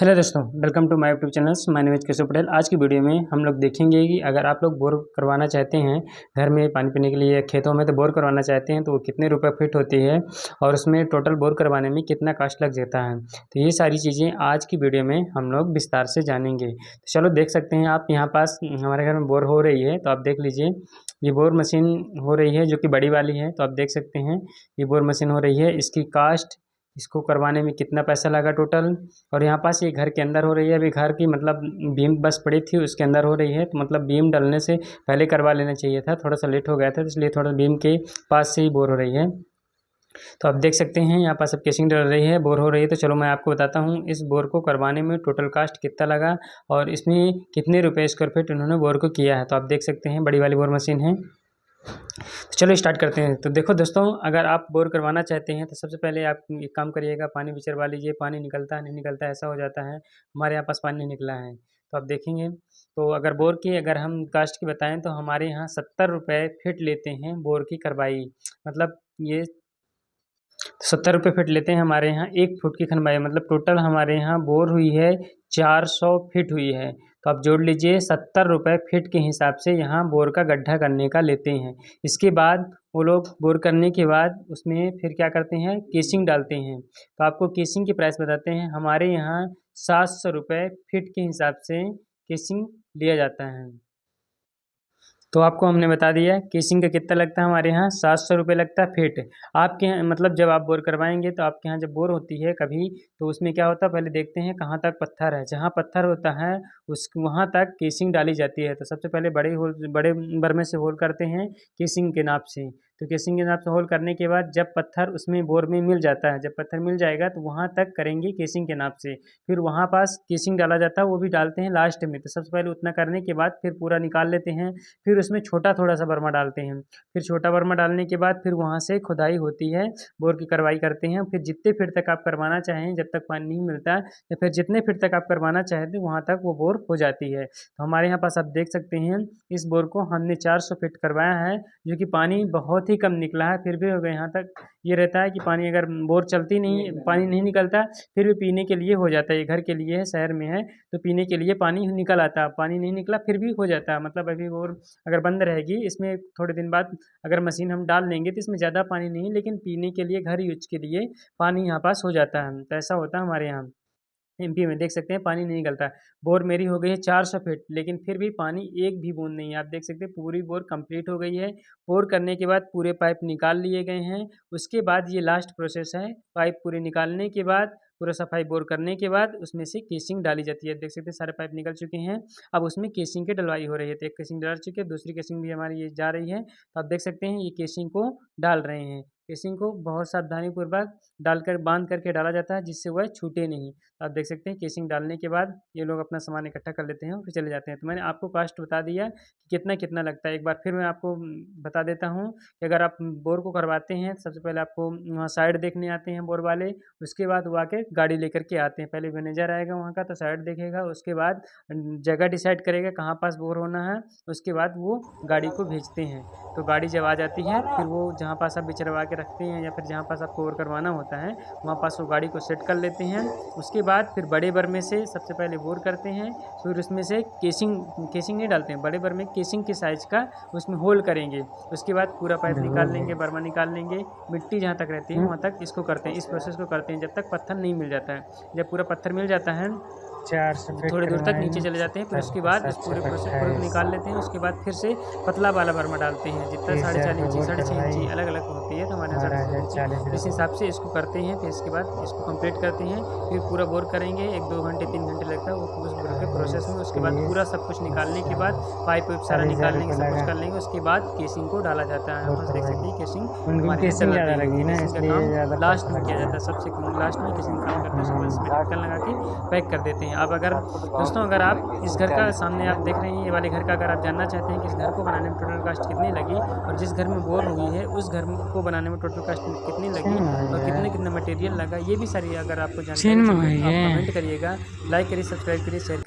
Hello दोस्तों, welcome to my YouTube channel. My name is Keshav Patel. आज की वीडियो में हम लोग देखेंगे कि अगर आप लोग बोर करवाना चाहते हैं घर में पानी पीने के लिए, खेतों में तो बोर करवाना चाहते हैं तो वो कितने रुपए फिट होती है और उसमें टोटल बोर करवाने में कितना कॉस्ट लग जाता है। तो ये सारी चीज़ें आज की वीडियो में हम लोग विस्तार से जानेंगे। तो चलो देख सकते हैं आप यहाँ पास हमारे घर में बोर हो रही है, तो आप देख लीजिए ये बोर मशीन हो रही है जो कि बड़ी वाली है। तो आप देख सकते हैं ये बोर मशीन हो रही है, इसकी कास्ट, इसको करवाने में कितना पैसा लगा टोटल। और यहाँ पास ये घर के अंदर हो रही है, अभी घर की मतलब बीम बस पड़ी थी उसके अंदर हो रही है, तो मतलब बीम डलने से पहले करवा लेना चाहिए था, थोड़ा सा लेट हो गया था, इसलिए थोड़ा बीम के पास से ही बोर हो रही है। तो आप देख सकते हैं यहाँ पास अब केसिंग डल रही है, बोर हो रही है। तो चलो मैं आपको बताता हूँ इस बोर को करवाने में टोटल कास्ट कितना लगा और इसमें कितने रुपये स्क्वायर फीट उन्होंने बोर को किया है। तो आप देख सकते हैं बड़ी वाली बोर मशीन है। तो चलो स्टार्ट करते हैं। तो देखो दोस्तों, अगर आप बोर करवाना चाहते हैं तो सबसे पहले आप एक काम करिएगा, पानी बिचरवा लीजिए। पानी निकलता है नहीं निकलता ऐसा हो जाता है, हमारे यहाँ पास पानी नहीं निकला है। तो आप देखेंगे, तो अगर बोर की अगर हम कास्ट की बताएं तो हमारे यहाँ 70 रुपये फिट लेते हैं बोर की करवाई। मतलब ये 70 रुपये फिट लेते हैं हमारे यहाँ 1 फुट की खनवाई। मतलब टोटल हमारे यहाँ बोर हुई है 400 फिट हुई है। तो आप जोड़ लीजिए 70 रुपये फिट के हिसाब से यहाँ बोर का गड्ढा करने का लेते हैं। इसके बाद वो लोग बोर करने के बाद उसमें फिर क्या करते हैं, केसिंग डालते हैं। तो आपको केसिंग की प्राइस बताते हैं। हमारे यहाँ 700 रुपये फिट के हिसाब से केसिंग लिया जाता है। तो आपको हमने बता दिया केसिंग का कितना लगता है, हमारे यहाँ 700 रुपये लगता है फिट। आपके यहाँ मतलब जब आप बोर करवाएंगे तो आपके यहाँ जब बोर होती है कभी, तो उसमें क्या होता है, पहले देखते हैं कहाँ तक पत्थर है। जहाँ पत्थर होता है उस वहाँ तक केसिंग डाली जाती है। तो सबसे पहले बड़े बर्मे से होल करते हैं केसिंग के नाप से। तो केसिंग के नाप से होल करने के बाद जब पत्थर उसमें बोर में मिल जाता है, जब पत्थर मिल जाएगा तो वहाँ तक करेंगे केसिंग के नाप से। फिर वहाँ पास केसिंग डाला जाता है, वो भी डालते हैं लास्ट में। तो सबसे पहले उतना करने के बाद फिर पूरा निकाल लेते हैं, फिर उसमें छोटा थोड़ा सा बर्मा डालते हैं। फिर छोटा बर्मा डालने के बाद फिर वहाँ से खुदाई होती है, बोर की करवाई करते हैं। फिर जितने फीट तक आप करवाना चाहें, जब तक पानी नहीं मिलता या फिर जितने फीट तक आप करवाना चाहते हैं वहाँ तक वो बोर हो जाती है। तो हमारे यहाँ पास आप देख सकते हैं इस बोर को हमने 400 फीट करवाया है, जो कि पानी बहुत ही कम निकला है। फिर भी अगर यहाँ तक ये रहता है कि पानी अगर बोर चलती नहीं, पानी नहीं निकलता, फिर भी पीने के लिए हो जाता है। ये घर के लिए है, शहर में है, तो पीने के लिए पानी निकल आता है। पानी नहीं निकला फिर भी हो जाता है। मतलब अभी बोर अगर बंद रहेगी, इसमें थोड़े दिन बाद अगर मशीन हम डाल लेंगे तो इसमें ज़्यादा पानी नहीं, लेकिन पीने के लिए, घर यूज के लिए पानी यहाँ पास हो जाता है। तो ऐसा होता है हमारे यहाँ एमपी में। देख सकते हैं पानी नहीं निकलता। बोर मेरी हो गई है 400 फीट, लेकिन फिर भी पानी एक भी बूंद नहीं है। आप देख सकते हैं पूरी बोर कंप्लीट हो गई है। बोर करने के बाद पूरे पाइप निकाल लिए गए हैं। उसके बाद ये लास्ट प्रोसेस है, पाइप पूरे निकालने के बाद, पूरा सफाई बोर करने के बाद उसमें से केसिंग डाली जाती है। देख सकते हैं सारे पाइप निकल चुके हैं, अब उसमें केसिंग की डलवाई हो रही है। तो एक केसिंग डाल चुके हैं, दूसरी केसिंग भी हमारी ये जा रही है। तो आप देख सकते हैं ये केसिंग को डाल रहे हैं। केसिंग को बहुत सावधानीपूर्वक डालकर बांध करके डाला जाता है, जिससे वह छूटे नहीं। आप देख सकते हैं केसिंग डालने के बाद ये लोग अपना सामान इकट्ठा कर लेते हैं और फिर चले जाते हैं। तो मैंने आपको कास्ट बता दिया कि कितना कितना लगता है। एक बार फिर मैं आपको बता देता हूँ कि अगर आप बोर को करवाते हैं, सबसे पहले आपको वहाँ साइड देखने आते हैं बोर वाले। उसके बाद वो आके गाड़ी लेकर के आते हैं। पहले मैनेजर आएगा वहाँ का, तो साइड देखेगा, उसके बाद जगह डिसाइड करेगा कहाँ पास बोर होना है। उसके बाद वो गाड़ी को भेजते हैं। तो गाड़ी जब आ जाती है फिर वो जहाँ पास आप बिचरवा के रखते हैं या फिर जहाँ पास आपको बोर करवाना होता है वहाँ पास वो गाड़ी को सेट कर लेते हैं। उसके बाद फिर बड़े बर्मे से सबसे पहले बोर करते हैं, फिर उसमें से केसिंग नहीं डालते हैं, बड़े बर्मे केसिंग के साइज़ का उसमें होल करेंगे। उसके बाद पूरा पाइप निकाल लेंगे, बर्मा निकाल लेंगे, मिट्टी जहाँ तक रहती है वहाँ तक इसको करते हैं। इस प्रोसेस को करते हैं जब तक पत्थर नहीं मिल जाता है। जब पूरा पत्थर मिल जाता है, 400 फीट थोड़ी दूर तक करवाएँ नीचे चले जाते हैं। फिर उसके बाद इस पूरे प्रोसेस को 728 निकाल लेते हैं। उसके बाद फिर से पतला वाला बर्मा डालते हैं, जितना 4.5 इंची, 6.5 इंची अलग अलग होती है, तो हमारे यहाँ 6.5 इंची, इस हिसाब से इसको करते हैं। फिर इसके बाद इसको कंप्लीट करते हैं, फिर पूरा बोर करेंगे। 1-2 घंटे 3 घंटे लगता है उस बोर के प्रोसेस में। उसके बाद पूरा सब कुछ निकालने के बाद पाइप वाइप सारा निकाल लेंगे, सब कुछ कर लेंगे। उसके बाद केसिंग को डाला जाता है। आप देख सकते हैं केसिंग हमारे यहाँ केसिंग ज़्यादा डलाते लगी हैं। ना, केसिंग का इसलिए काम ज़्यादा लास्ट पैसा में किया लगा। जाता है, सबसे लास्ट में केसिंग काम करते हैं। उसके बाद इसमें ढक्कन लगा के पैक कर देते हैं। अब अगर दोस्तों अगर आप इस घर का सामने आप देख रहे हैं ये वाले घर का, अगर आप जानना चाहते हैं कि इस घर को बनाने में टोटल कास्ट कितनी लगी और जिस घर में बोर हुई है उस घर को बनाने में टोटल कास्ट कितनी लगी और कितना कितना मटेरियल लगा, ये भी सारी अगर आपको जानकारी चाहिए तो आप कमेंट करिएगा, लाइक करिए, सब्सक्राइब करिए, शेयर